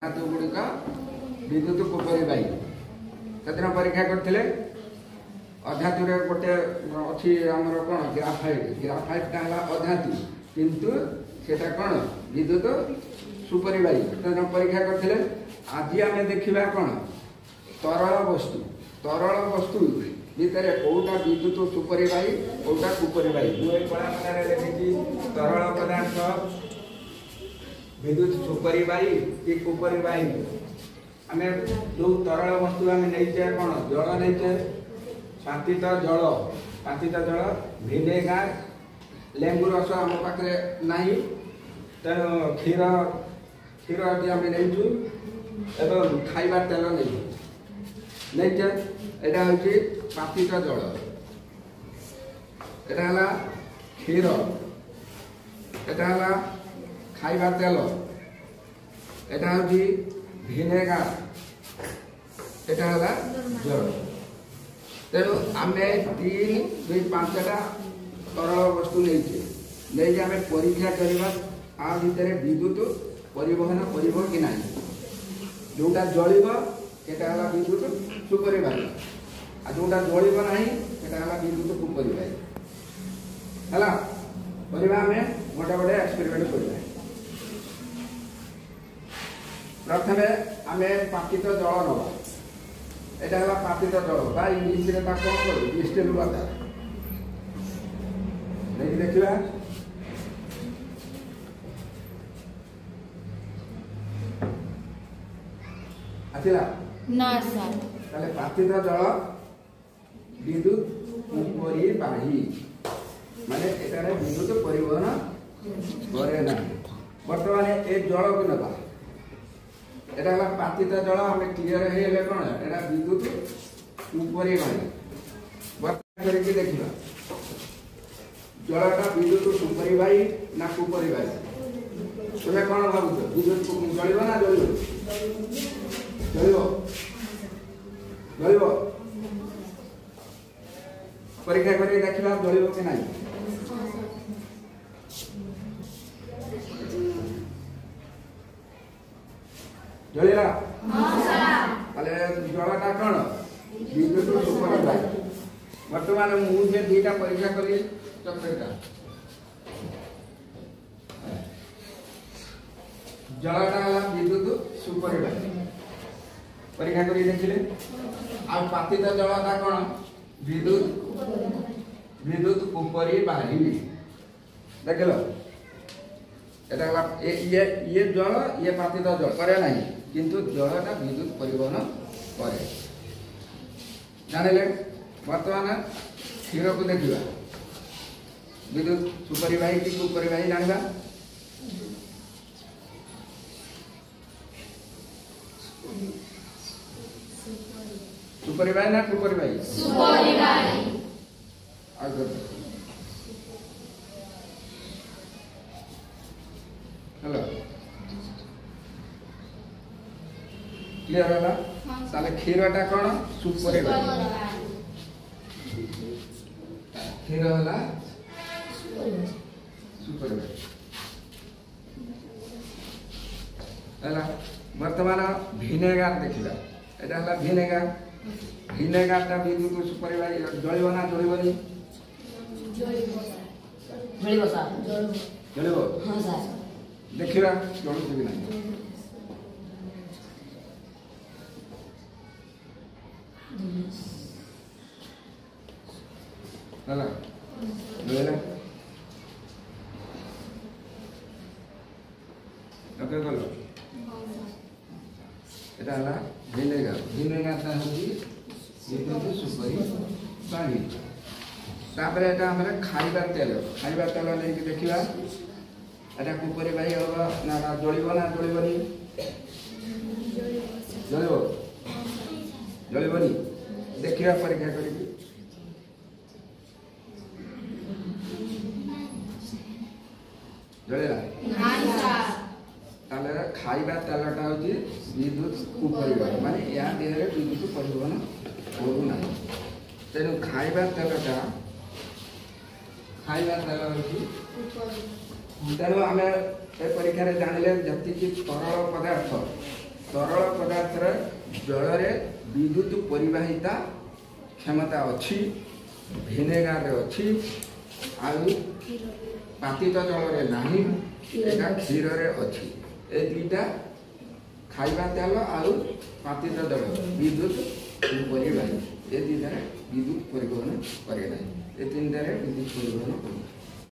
धातु गुड़िक विद्युत कुपरी बाई से परीक्षा करते अधातु गोटे अच्छी आमर कौन ग्राफाइट ग्राफाइटा है अधातु किंतु सेटा कौन विद्युत सुपरी बाई से परीक्षा करते आज आम देखा कौन तरल वस्तु भितर कौटा विद्युत सुपरी बाई कौटा कुपरी बाई कला लिखी तरल पदार्थ विद्युत सुपरी बाई कि कुपरी बाई आम जो तरल वस्तु आम नहींचे कौन जल नहींचे पातित जल भिनेगार लेंबू रस आम पाखे ना तेणु क्षीर क्षीर आदि आम नहींचु एवं खाइबा तेल नहींचे एटा हूँ पातित जल एटा है क्षीर एटा है खाइबा तेल एटा हूँ भिनेगार एटा है जल तेणु आम 3-5टा तरल वस्तु नहीं आम परीक्षा करवा आ भितर विद्युत परिवहन कर कि ना जोटा जल सेटा है विद्युत सुपरी बाई आ जोटा जल ना सेटा है विद्युत कुपरी बाई है आम गोटे गोटे एक्सपेरिमेंट करवा प्रथमे आम पातित जल नवा एटा है पातित जल बा इंग्लीश में कौन कर डिस्टिल वाटर नहीं देखा आसला ना सर ताले पातित जल विद्युत कुपरी बाही माने एटारे विद्युत परिवहन करे ना वर्तमान ए जल को नबा एटा है पातित जल आम क्लीयर है कौन एटा विद्युत कुपरी बाही वर्तमान करके देखिबा जलटा विद्युत सुपरी बाई ना कुपरी बाई तुम्हें कौन भावुच विद्युत जल ना जल जल परीक्षा कर देखा जल कि ना जलिला जलटा कौन विद्युत सुपरी बाई वर्तमान मुझे दुईटा परीक्षा करी चक्रेटा जलटा है विद्युत सुपरी बाई परीक्षा कर देखिले आ पातित जलटा कौन विद्युत कुपरी बाही देख लो ये जल ये पातित जल करे ना किंतु जलटा विद्युत परिवहन करे जानिले वर्तमान क्षीर को देखा विद्युत सुपरी बाही कि कुपरी बाही जाना सुपरी बाही ना कुपरी बाही सुपरी बाही हेलो क्लियर है ताले क्षीरटा कौन सुपरी बाही क्षीर है सुपरी बाही है वर्तमान भिनेगार देखा एटा है भिनेगार भिनेगारटा विद्युत सुपरी बाई जल ना जलबनी जल देखा जलुच कि ना ओके गल एटा है भिनेगार भिनेगारटा हूँ विद्युत सुपरी बाही तापर एटा हमरे खाइबा तेल नहीं देखा एटा कुपरी बाही हम ना जलिब ना जलबनी जलबनी देखा परीक्षा कर जलेला खाइबा तेलटा हूँ विद्युत कुपरी बाही माने या देह विद्युत परिवहन करूना तेणु खाइबा तेलटा हूँ तेणु आम ए परीक्षा जानले जी तरल पदार्थ तरल पदार्थ जल विद्युत परिवाहिता क्षमता अच्छी भिनेगार अच्छी आउ पातित जल रे नाही एटा क्षीर रे अच्छी ए दुईटा खाइबा तेल आउ पातित जल विद्युत परिवाही ए दुईटा विद्युत परिवहन करे ना ए तीन विद्युत परिवहन करे।